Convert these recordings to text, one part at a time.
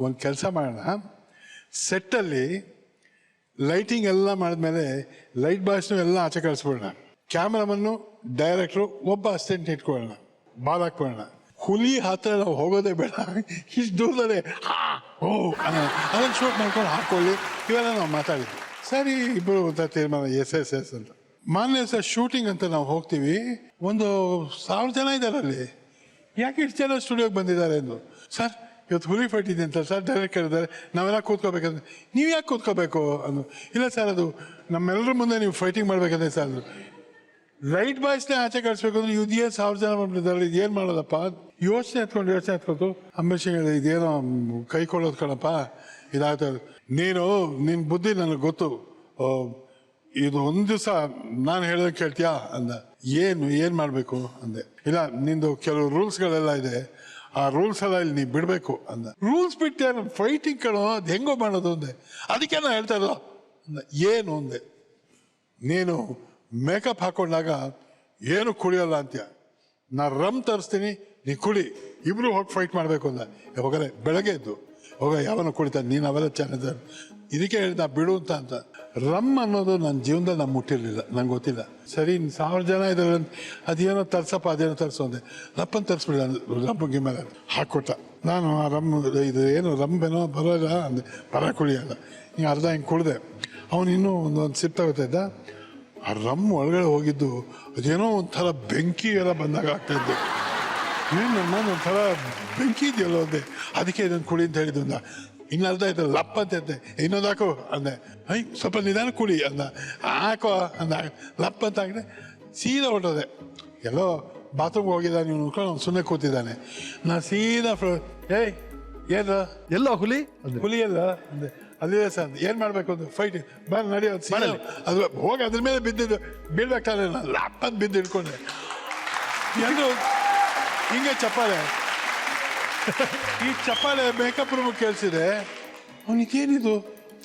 ಒಂದು ಕೆಲಸ ಮಾಡೋಣ, ಸೆಟ್ಟಲ್ಲಿ ಲೈಟಿಂಗ್ ಎಲ್ಲ ಮಾಡಿದ್ಮೇಲೆ ಲೈಟ್ ಬಾಯ್ಸ್ನು ಎಲ್ಲ ಆಚೆ ಕಳಿಸ್ಬಿಡೋಣ, ಕ್ಯಾಮ್ರಾಮನ್ನು ಡೈರೆಕ್ಟ್ರು ಒಬ್ಬ ಅಸಿಸ್ಟೆಂಟ್ ಇಟ್ಕೊಳ್ಳೋಣ, ಬಾಲ್ ಹಾಕ್ಕೊಳ್ಳೋಣ. ಹುಲಿ ಹತ್ರ ನಾವು ಹೋಗೋದೇ ಬೇಡ, ಇಷ್ಟು ದೂರದಲ್ಲೇ ಅದನ್ನು ಶೂಟ್ ಮಾಡ್ಕೊಂಡು ಹಾಕ್ಕೊಳ್ಳಿ, ಇವೆಲ್ಲ ನಾವು ಮಾತಾಡಿದ್ವಿ. ಸರಿ, ಇಬ್ಬರು ಅಂತ ತೀರ್ಮಾನ, ಎಸ್ ಅಂತ. ಮಾನ್ಯ ಸರ್ ಶೂಟಿಂಗ್ ಅಂತ ನಾವು ಹೋಗ್ತೀವಿ, ಒಂದು 1000 ಜನ ಇದ್ದಾರೆ ಅಲ್ಲಿ, ಯಾಕೆ ಇಷ್ಟು ಜನ ಸ್ಟುಡಿಯೋಗೆ ಬಂದಿದ್ದಾರೆ ಎಂದು. ಸರ್ ಇವತ್ತು ಹುಲಿ ಫೈಟ್ ಇದೆ ಅಂತ ಸರ್ ಡೈರೆಕ್ಟ್ ಹೇಳಿದ್ದಾರೆ, ನಾವೆಲ್ಲ ಕೂತ್ಕೋಬೇಕಂದ್ರೆ. ನೀವು ಯಾಕೆ ಕೂತ್ಕೋಬೇಕು ಅಂದು. ಇಲ್ಲ ಸರ್, ಅದು ನಮ್ಮೆಲ್ಲರ ಮುಂದೆ ನೀವು ಫೈಟಿಂಗ್ ಮಾಡ್ಬೇಕಂದ್ರೆ ಸರ್, ಅದು ಲೈಟ್ ಬಾಯ್ಸ್ನೇ ಆಚೆ ಕಳಿಸ್ಬೇಕು ಅಂದ್ರೆ ಇದೇ 1000 ಜನ ಬಂದಿದ್ದಾರೆ, ಇದೇನು ಮಾಡೋದಪ್ಪ. ಯೋಚನೆ ಎತ್ಕೊಂಡು ಅಂಬರೀಷ್ ಹೇಳಿದೆ, ಇದೇನೋ ಕೈ ಕೊಡೋದು ಕಣಪ್ಪ, ಇದಾಗ್ತದೆ. ನಿನ್ನ ಬುದ್ಧಿ ನನಗೆ ಗೊತ್ತು, ಇದು ಒಂದು ದಿವಸ ನಾನು ಹೇಳ್ದಂಗೆ ಕೇಳ್ತೀಯಾ ಅಂದ. ಏನು ಮಾಡಬೇಕು ಅಂದೆ. ಇಲ್ಲ, ನಿಂದು ಕೆಲವು ರೂಲ್ಸ್ಗಳೆಲ್ಲ ಇದೆ, ಆ ರೂಲ್ಸ್ ಎಲ್ಲ ಇಲ್ಲಿ ನೀವು ಬಿಡಬೇಕು ಅಂದ. ರೂಲ್ಸ್ ಬಿಟ್ಟೆ ಫೈಟಿಂಗ್ ಕಣೋ, ಅದು ಹೆಂಗೋ ಮಾಡೋದು ಅಂದೆ. ಅದಕ್ಕೆ ನಾನು ಹೇಳ್ತಾ ಇರೋ ಅಂದ. ಏನು ಅಂದೆ, ನೀನು ಮೇಕಪ್ ಹಾಕೊಂಡಾಗ ಏನು ಕುಡಿಯೋಲ್ಲ ಅಂತೀಯ, ನಾ ರಮ್ ತರಿಸ್ತೀನಿ, ನೀ ಕುಡಿ, ಇಬ್ರು ಹೋಗಿ ಫೈಟ್ ಮಾಡಬೇಕು ಅಂದ. ಹೋಗಲೇ ಬೆಳಗ್ಗೆ ಎದ್ದು ಯಾವನ ಕುಡಿತಾನೆ, ನೀನು ಅವೆಲ್ಲ ಚೆನ್ನಾಗಿ. ಇದಕ್ಕೆ ಹೇಳಿದ ಬಿಡು ಅಂತ. ರಮ್ ಅನ್ನೋದು ನನ್ನ ಜೀವನದಲ್ಲಿ ನಾನು ಮುಟ್ಟಿರಲಿಲ್ಲ, ನಂಗೆ ಗೊತ್ತಿಲ್ಲ. ಸರಿ 1000 ಜನ ಇದ್ದಾರೆ, ಅದೇನೋ ತರ್ಸಪ್ಪ, ಅದೇನೋ ತರಿಸು ಅಂದೆ. ರಪ್ಪನ್ನು ತರಿಸ್ಬಿಡ, ರಮ್ಮಿಗೆ ಮೇಲೆ ಹಾಕ್ಕೊಟ್ಟ. ನಾನು ಆ ಇದು ಏನು ರಂಬೇನೋ ಬರೋಲ್ಲ ಅಂದೆ, ಪರ ಕುಳಿಯಲ್ಲ. ಹಿಂಗೆ ಅರ್ಧ ಹಿಂಗೆ ಕುಡಿದೆ. ಅವನು ಇನ್ನೂ ಒಂದು ಸಿಪ್ ತಗೋತಾ ಇದ್ದ. ಆ ರಮ್ ಒಳಗಡೆ ಹೋಗಿದ್ದು ಅದೇನೋ ಒಂಥರ ಬೆಂಕಿ ಎಲ್ಲ ಬಂದಾಗ ಆಗ್ತಾಯಿದ್ದು. ಏನು ನಾನು ಒಂಥರ ಬೆಂಕಿ ಇದೆಯಲ್ಲೋ ಅಂದೆ. ಅದಕ್ಕೆ ಇದನ್ನು ಕುಡಿ ಅಂತ ಹೇಳಿದ್ದು ಅಂದ. ಇನ್ನು ಅರ್ಧ ಆಯ್ತು, ಲಪ್ಪ ಅಂತ ಇದ್ದೆ. ಇನ್ನೊಂದು ಹಾಕು ಅಂದೆ. ಸ್ವಲ್ಪ ನಿಧಾನ ಕುಡಿ ಅಂದ. ಹಾಕೋ ಅಂದ. ಲಪ್ಪ ಅಂತ ಹಾಕಿದೆ, ಸೀದಾ ಹೊರಟೋದೆ. ಎಲ್ಲೋ ಬಾತ್ರೂಮ್ಗೆ ಹೋಗಿದ್ದಾನೆ ನೀವು ನೋಡ್ಕೊಂಡು ಅವ್ನು ಸುಮ್ಮನೆ ಕೂತಿದ್ದಾನೆ. ನಾ ಸೀದಾ ಏನು ಎಲ್ಲೋ ಹುಲಿ ಎಲ್ಲ ಅಂದೆ. ಅದೇ ಸರ್ ಏನು ಮಾಡಬೇಕು ಅಂತ. ಫೈಟ್ ಬಂದು ನಡೆಯೋದು ಅದು ಹೋಗಿ ಅದ್ರ ಮೇಲೆ ಬಿದ್ದಿದ್ದು ಬೀಳ್ಬೇಕಾದ್ರೆ ನಾನು ಲಪ್ಪಂತ ಬಿದ್ದು ಹಿಡ್ಕೊಂಡೆ. ಎಲ್ಲರೂ ಹಿಂಗೆ ಚಪ್ಪಾಳೆ, ಈ ಚಪ್ಪಾಳೆ ಮೇಕಪ್ ರೂಮ್ ಕೇಳಿಸಿದೆ. ಅವನಿಗೇನಿದು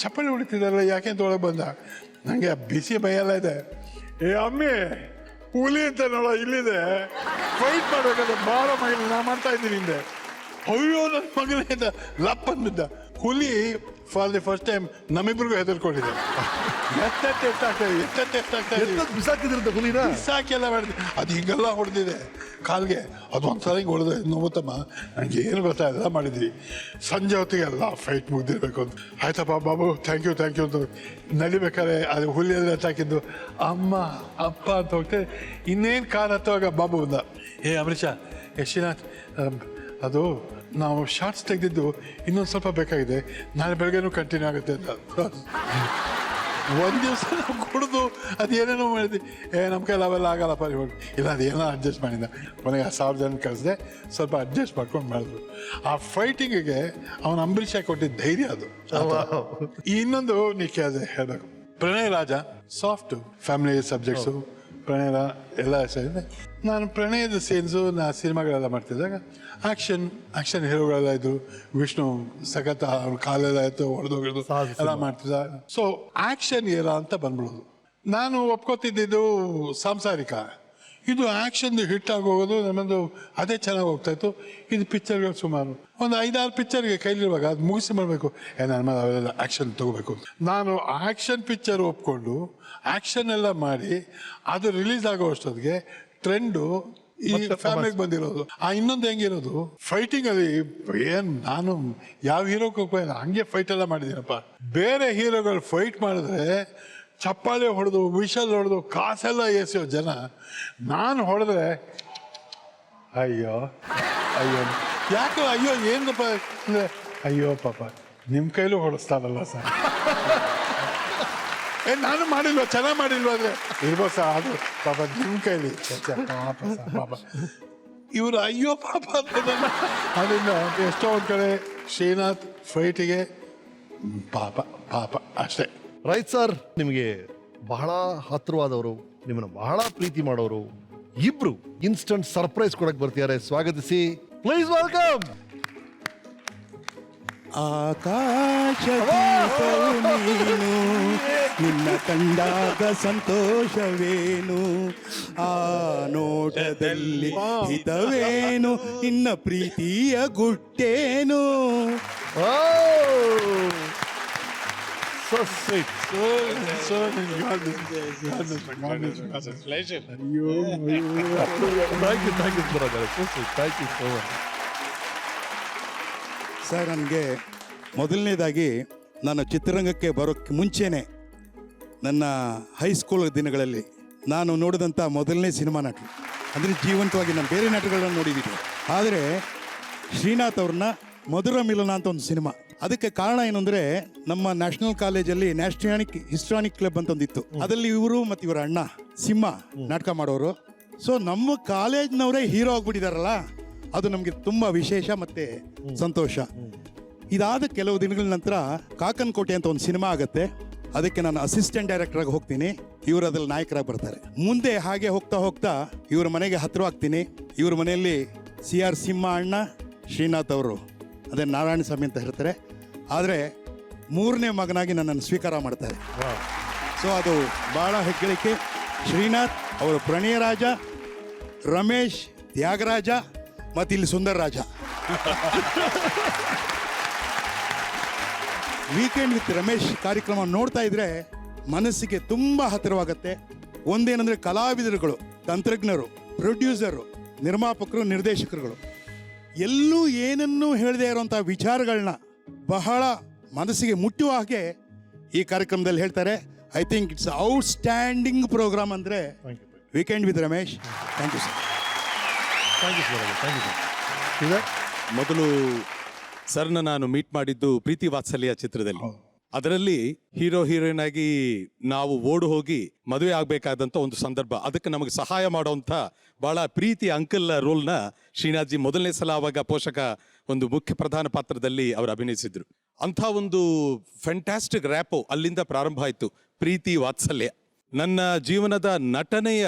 ಚಪ್ಪಾಳೆ ಹೊಡಿತಿದ್ದಾರಲ್ಲ ಯಾಕೆ ಅಂತ ಒಳಗೆ ಬಂದ. ನನಗೆ ಬಿಸಿ ಮೈಯೆಲ್ಲ ಇದೆ. ಅಮ್ಮಿ ಹುಲಿ ಅಂತ ನೋಡ ಇಲ್ಲಿದೆ, ಫೈಟ್ ಮಾಡ್ಬೇಕಾದ್ರೆ ಬಾರ ಮಗನ ನಾ ಮಾಡ್ತಾ ಇದ್ದೀನಿ ಹಿಂದೆ. ಅಯ್ಯೋ ನನ್ನ ಮಗನೇ ಅಂತ ಲಪ್ಪನ್ ಬಿದ್ದ. ಹುಲಿ ಫಾರ್ ದಿ ಫಸ್ಟ್ ಟೈಮ್ ನಮ್ಮಿಬ್ರಿಗೂ ಹೆದರ್ಕೊಂಡಿದೆ. ಬಿಸಾಕಿದ್ರಂತ ಹುಲಿನ ಬಿಸಾಕೆಲ್ಲ ಮಾಡಿದೆ. ಅದು ಹಿಂಗೆಲ್ಲ ಹೊಡೆದಿದೆ ಕಾಲ್ಗೆ. ಅದು ಒಂದ್ಸಲ ಹಿಂಗೆ ಹೊಡೆದ ನೋವುತ್ತಮ್ಮ, ನನಗೆ ಏನು ಗೊತ್ತಾಗಲ್ಲ ಮಾಡಿದ್ವಿ. ಸಂಜೆ ಹೊತ್ತಿಗೆ ಎಲ್ಲ ಫೈಟ್ ಮುಗ್ದಿರ್ಬೇಕು ಅಂತ. ಆಯ್ತಪ್ಪ ಬಾಬು, ಥ್ಯಾಂಕ್ ಯು ಅಂತ ನಡಿಬೇಕಾದ್ರೆ ಅದು ಹುಲಿಯೆಲ್ಲ ಹಾಕಿದ್ದು ಅಮ್ಮ ಅಪ್ಪ ಅಂತ ಹೋಗ್ತೇವೆ. ಇನ್ನೇನು ಕಾರ್ ಹತ್ತುವಾಗ ಬಾಬು ಬಂದ. ಅಂಬರೀಷ ಯಶಿನಾಥ್, ಅದು ನಾವು ಶಾರ್ಟ್ಸ್ ತೆಗೆದಿದ್ದು ಇನ್ನೊಂದು ಸ್ವಲ್ಪ ಬೇಕಾಗಿದೆ, ನಾಳೆ ಬೆಳಗ್ಗೆನೂ ಕಂಟಿನ್ಯೂ ಆಗುತ್ತೆ ಅಂತ. ಒಂದು ದಿವಸ ನಾವು ಕುಡಿದು ಅದೇನೇನೋ ಮಾಡಿದ್ವಿ. ನಮ್ಮ ಕೈಲಿ ಅವೆಲ್ಲ ಆಗಲ್ಲಪ್ಪ ಇಲ್ಲ, ಅದೇನೋ ಅಡ್ಜಸ್ಟ್ ಮಾಡಿದ್ದ. ಕೊನೆಗೆ 1000 ಜನ ಕಳಿಸಿದೆ, ಸ್ವಲ್ಪ ಅಡ್ಜಸ್ಟ್ ಮಾಡ್ಕೊಂಡು ಮಾಡಿದ್ರು. ಆ ಫೈಟಿಂಗಿಗೆ ಅವನು ಅಂಬರೀಷ ಕೊಟ್ಟಿದ್ದ ಧೈರ್ಯ ಅದು. ಇನ್ನೊಂದು ನೀ ಕೇಳಿದೆ ಹೇಳಬೇಕು. ಪ್ರಣಯ್ ರಾಜ ಸಾಫ್ಟು ಫ್ಯಾಮಿಲಿ ಸಬ್ಜೆಕ್ಟ್ಸು, ಪ್ರಣಯ ಎಲ್ಲ ಸೇರಿದೆ. ನಾನು ಪ್ರಣಯದ ಸೀನ್ಸು ನಾ ಸಿನಿಮಾಗಳೆಲ್ಲ ಮಾಡ್ತಿದ್ದಾಗ ಆ್ಯಕ್ಷನ್ ಹೀರೋಗಳೆಲ್ಲ ಇದ್ರು. ವಿಷ್ಣು ಸಖತ್ ಅವ್ರ ಕಾಲೆಲ್ಲ ಆಯ್ತು ಹೊಡೆದೋಗಿದ್ದು ಎಲ್ಲ ಮಾಡ್ತಿದ್ದ. ಸೊ ಆ್ಯಕ್ಷನ್ ಏರ ಅಂತ ಬಂದ್ಬಿಡೋದು. ನಾನು ಒಪ್ಕೋತಿದ್ದು ಸಾಂಸಾರಿಕ. ಇದು ಆ್ಯಕ್ಷನ್ದು ಹಿಟ್ ಆಗೋಗೋದು ನಮ್ಮದು ಅದೇ ಚೆನ್ನಾಗಿ ಹೋಗ್ತಾಯಿತ್ತು. ಇದು ಪಿಕ್ಚರ್ಗಳು ಸುಮಾರು ಒಂದು 5-6 ಪಿಕ್ಚರ್ಗೆ ಕೈಲಿರುವಾಗ ಅದು ಮುಗಿಸಿ ಮಾಡಬೇಕು. ನನ್ನ ಮೇಲೆ ಅವೆಲ್ಲ ಆ್ಯಕ್ಷನ್ ತೊಗೋಬೇಕು. ನಾನು ಆ್ಯಕ್ಷನ್ ಪಿಕ್ಚರ್ ಒಪ್ಕೊಂಡು ಆ್ಯಕ್ಷನ್ ಎಲ್ಲ ಮಾಡಿ ಅದು ರಿಲೀಸ್ ಆಗೋ ಅಷ್ಟೊತ್ತಿಗೆ ಟ್ರೆಂಡು ಈ ಫ್ಯಾಮಿಲಿಗೆ ಬಂದಿರೋದು. ಇನ್ನೊಂದು ಹೆಂಗಿರೋದು ಫೈಟಿಂಗ್ ಅಲ್ಲಿ ನಾನು ಯಾವ ಹೀರೋಕ್ಕೆ ಹೋಗ್ಬೋದು ಹಂಗೆ ಫೈಟ್ ಎಲ್ಲ ಮಾಡಿದ್ದೀನಪ್ಪ. ಬೇರೆ ಹೀರೋಗಳು ಫೈಟ್ ಮಾಡಿದ್ರೆ ಚಪ್ಪಾಳೆ ಹೊಡೆದು ವಿಷಲ್ ಹೊಡೆದು ಕಾಸೆಲ್ಲ ಎಸೆಯೋ ಜನ, ನಾನು ಹೊಡೆದ್ರೆ ಅಯ್ಯೋ ಯಾಕೆ ಏನಪ್ಪ ಅಂದರೆ ಅಯ್ಯೋ ಪಾಪ ನಿಮ್ಮ ಕೈಲೂ ಹೊಡೆಸ್ತಾರಲ್ಲ ಸರ್, ನಾನು ಮಾಡಿಲ್ವ ಚೆನ್ನಾಗಿ ಮಾಡಿಲ್ವ ಅಂದರೆ ಇರ್ಬೋದು ಸರ್, ಅದು ಪಾಪ ನಿಮ್ಮ ಕೈಲಿ ಪಾಪ ಇವರು ಅಯ್ಯೋ ಪಾಪ ಅಂತ. ಅದರಿಂದ ಎಷ್ಟೋ ಒಂದು ಕಡೆ ಶ್ರೀನಾಥ್ ಫೈಟಿಗೆ ಪಾಪ ಅಷ್ಟೇ. ರೈಟ್ ಸರ್, ನಿಮಗೆ ಬಹಳ ಹತ್ತಿರವಾದವರು, ನಿಮ್ಮನ್ನು ಬಹಳ ಪ್ರೀತಿ ಮಾಡೋರು ಇಬ್ರು ಇನ್ಸ್ಟಂಟ್ ಸರ್ಪ್ರೈಸ್ ಕೊಡಕ್ಕೆ ಬರ್ತಿದ್ದಾರೆ. ಸ್ವಾಗತಿಸಿ, ಪ್ಲೀಸ್ ವೆಲ್ಕಮ್. ಆಕಾಶ ನೀನು, ನಿನ್ನ ಕಂಡಾಗ ಸಂತೋಷವೇನು, ಆ ನೋಟದಲ್ಲಿ ಹಿತವೇನು, ನಿನ್ನ ಪ್ರೀತಿಯ ಗುಟ್ಟೇನು. So sweet. So God is pleasure. Thank you brother. So sweet. Thank you so much. Sir, ನನಗೆ ಮೊದಲನೇದಾಗಿ ನಾನು ಚಿತ್ರರಂಗಕ್ಕೆ ಬರೋಕ್ಕೆ ಮುಂಚೆನೇ ನನ್ನ ಹೈಸ್ಕೂಲ್ ದಿನಗಳಲ್ಲಿ ನಾನು ನೋಡಿದಂಥ ಮೊದಲನೇ ಸಿನಿಮಾ ನಟರು ಅಂದರೆ ಜೀವಂತವಾಗಿ ನಾನು ಬೇರೆ ನಟರುಗಳನ್ನ ನೋಡಿದ್ದೀನಿ, ಆದರೆ ಶ್ರೀನಾಥ್ ಅವ್ರನ್ನ ಮಧುರ ಮಿಲನ ಅಂತ ಒಂದು ಸಿನಿಮಾ. ಅದಕ್ಕೆ ಕಾರಣ ಏನು ಅಂದರೆ ನಮ್ಮ ನ್ಯಾಷನಲ್ ಕಾಲೇಜಲ್ಲಿ ಹಿಸ್ಟಾನಿಕ್ ಕ್ಲಬ್ ಅಂತ ಒಂದಿತ್ತು. ಅದರಲ್ಲಿ ಇವರು ಮತ್ತು ಇವರ ಅಣ್ಣ ಸಿಂಹ ನಾಟಕ ಮಾಡೋರು. ಸೊ ನಮ್ಮ ಕಾಲೇಜ್ನವರೇ ಹೀರೋ ಆಗ್ಬಿಟ್ಟಿದಾರಲ್ಲ, ಅದು ನಮಗೆ ತುಂಬ ವಿಶೇಷ ಮತ್ತು ಸಂತೋಷ. ಇದಾದ ಕೆಲವು ದಿನಗಳ ನಂತರ ಕಾಕನ್ ಕೋಟೆ ಅಂತ ಒಂದು ಸಿನಿಮಾ ಆಗುತ್ತೆ. ಅದಕ್ಕೆ ನಾನು ಅಸಿಸ್ಟೆಂಟ್ ಡೈರೆಕ್ಟರ್ ಆಗಿ ಹೋಗ್ತೀನಿ, ಇವರು ಅದ್ರಲ್ಲಿ ನಾಯಕರಾಗಿ ಬರ್ತಾರೆ. ಮುಂದೆ ಹಾಗೆ ಹೋಗ್ತಾ ಹೋಗ್ತಾ ಇವ್ರ ಮನೆಗೆ ಹತ್ತಿರವಾಗ್ತೀನಿ. ಇವ್ರ ಮನೆಯಲ್ಲಿ CR ಸಿಂಹ ಅಣ್ಣ, ಶ್ರೀನಾಥ್ ಅವರು, ಅದೇ ನಾರಾಯಣ ಸ್ವಾಮಿ ಅಂತ ಹೇಳ್ತಾರೆ. ಆದರೆ 3ನೇ ಮಗನಾಗಿ ನನ್ನನ್ನು ಸ್ವೀಕಾರ ಮಾಡ್ತಾರೆ. ಸೊ ಅದು ಭಾಳ ಹೆಗ್ಗಳಿಕೆ. ಶ್ರೀನಾಥ್ ಅವರು ಪ್ರಣಯ ರಾಜ, ರಮೇಶ್ ತ್ಯಾಗರಾಜ, ಮತ್ತು ಇಲ್ಲಿ ಸುಂದರ್ ರಾಜ. ವೀಕೆಂಡ್ ವಿತ್ ರಮೇಶ್ ಕಾರ್ಯಕ್ರಮ ನೋಡ್ತಾ ಇದ್ರೆ ಮನಸ್ಸಿಗೆ ತುಂಬ ಹತ್ತಿರವಾಗತ್ತೆ. ಒಂದೇನೆಂದರೆ ಕಲಾವಿದರುಗಳು, ತಂತ್ರಜ್ಞರು, ಪ್ರೊಡ್ಯೂಸರು, ನಿರ್ಮಾಪಕರು, ನಿರ್ದೇಶಕರುಗಳು ಎಲ್ಲೂ ಏನನ್ನೂ ಹೇಳದೇ ಇರುವಂಥ ವಿಚಾರಗಳನ್ನ ಬಹಳ ಮನಸ್ಸಿಗೆ ಮುಟ್ಟುವ ಹಾಗೆ ಈ ಕಾರ್ಯಕ್ರಮದಲ್ಲಿ ಹೇಳ್ತಾರೆ. I think it's outstanding programme ಅಂದರೆ weekend with Ramesh. Thank you sir. Thank you sir. Thank you sir. ಮೊದಲು ಸರ್ನ ನಾನು ಮೀಟ್ ಮಾಡಿದ್ದು ಪ್ರೀತಿ ವಾತ್ಸಲ್ಯ ಚಿತ್ರದಲ್ಲಿ. ಅದರಲ್ಲಿ ಹೀರೋ ಹೀರೋಯಿನ್ ಆಗಿ ನಾವು ಓಡು ಹೋಗಿ ಮದುವೆ ಆಗ್ಬೇಕಾದಂತ ಒಂದು ಸಂದರ್ಭ. ಅದಕ್ಕೆ ನಮಗೆ ಸಹಾಯ ಮಾಡುವಂತ ಬಹಳ ಪ್ರೀತಿ ಅಂಕಲ್ ರೋಲ್ನ ಶ್ರೀನಾಥ್ಜಿ ಮೊದಲನೇ ಸಲ ಅವಾಗ ಪೋಷಕ ಒಂದು ಮುಖ್ಯ ಪ್ರಧಾನ ಪಾತ್ರದಲ್ಲಿ ಅವರು ಅಭಿನಯಿಸಿದ್ರು. ಅಂಥ ಒಂದು ಫ್ಯಾಂಟಾಸ್ಟಿಕ್ ರ್ಯಾಪೋ ಅಲ್ಲಿಂದ ಪ್ರಾರಂಭ ಆಯಿತು ಪ್ರೀತಿ ವಾತ್ಸಲ್ಯ. ನನ್ನ ಜೀವನದ ನಟನೆಯ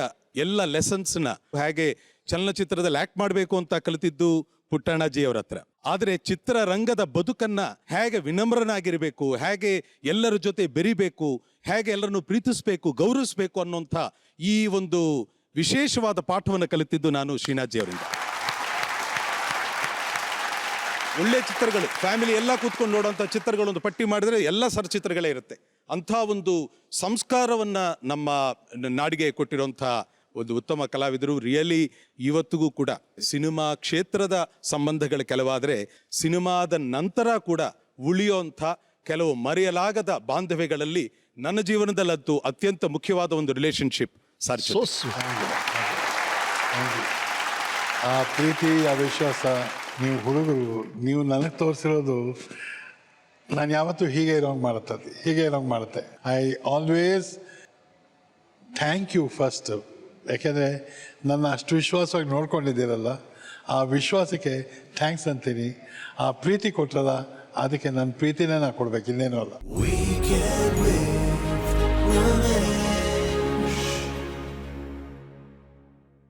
ಎಲ್ಲ ಲೆಸನ್ಸ್ನ ಹೇಗೆ ಚಲನಚಿತ್ರದಲ್ಲಿ ಆಕ್ಟ್ ಮಾಡಬೇಕು ಅಂತ ಕಲಿತಿದ್ದು ಪುಟ್ಟಣ್ಣಜಿ ಅವರ ಹತ್ರ. ಆದರೆ ಚಿತ್ರರಂಗದ ಬದುಕನ್ನ ಹೇಗೆ ವಿನಮ್ರನಾಗಿರಬೇಕು, ಹೇಗೆ ಎಲ್ಲರ ಜೊತೆ ಬೆರಿಬೇಕು, ಹೇಗೆ ಎಲ್ಲರನ್ನು ಪ್ರೀತಿಸಬೇಕು, ಗೌರವಿಸಬೇಕು ಅನ್ನುವಂಥ ಈ ಒಂದು ವಿಶೇಷವಾದ ಪಾಠವನ್ನು ಕಲಿತಿದ್ದು ನಾನು ಶ್ರೀನಾಥ್ಜಿ ಅವರಿಂದ. ಒಳ್ಳೆ ಚಿತ್ರಗಳು, ಫ್ಯಾಮಿಲಿ ಎಲ್ಲ ಕೂತ್ಕೊಂಡು ನೋಡುವಂಥ ಚಿತ್ರಗಳು ಒಂದು ಪಟ್ಟಿ ಮಾಡಿದ್ರೆ ಎಲ್ಲ ಚಿತ್ರಗಳೇ ಇರುತ್ತೆ. ಅಂಥ ಒಂದು ಸಂಸ್ಕಾರವನ್ನ ನಮ್ಮ ನಾಡಿಗೆ ಕೊಟ್ಟಿರುವಂಥ ಒಂದು ಉತ್ತಮ ಕಲಾವಿದರು. ರಿಯಲಿ ಇವತ್ತಿಗೂ ಕೂಡ ಸಿನಿಮಾ ಕ್ಷೇತ್ರದ ಸಂಬಂಧಗಳು ಕೆಲವಾದರೆ ಸಿನಿಮಾದ ನಂತರ ಕೂಡ ಉಳಿಯುವಂಥ ಕೆಲವು ಮರೆಯಲಾಗದ ಬಾಂಧವ್ಯಗಳಲ್ಲಿ ನನ್ನ ಜೀವನದಲ್ಲಂತೂ ಅತ್ಯಂತ ಮುಖ್ಯವಾದ ಒಂದು ರಿಲೇಶನ್ಶಿಪ್ ಸರ್. So sweet. ಆ ಪ್ರೀತಿ, ಆ ವಿಶ್ವಾಸ, ನೀವು ಹುಡುಗರು, ನೀವು ನನಗೆ ತೋರಿಸಿರೋದು ನಾನು ಯಾವತ್ತೂ ಹೀಗೆ ಇರೋಂಗೆ ಮಾಡುತ್ತೆ. I always thank you first. ಯಾಕೆಂದರೆ ನನ್ನ ಅಷ್ಟು ವಿಶ್ವಾಸವಾಗಿ ನೋಡ್ಕೊಂಡಿದ್ದೀರಲ್ಲ, ಆ ವಿಶ್ವಾಸಕ್ಕೆ ಥ್ಯಾಂಕ್ಸ್ ಅಂತೀನಿ. ಆ ಪ್ರೀತಿ ಕೊಟ್ಟರಲ್ಲ, ಅದಕ್ಕೆ ನನ್ನ ಪ್ರೀತಿನೇ ನಾನು ಕೊಡ್ಬೇಕು, ಇನ್ನೇನೂ ಅಲ್ಲ.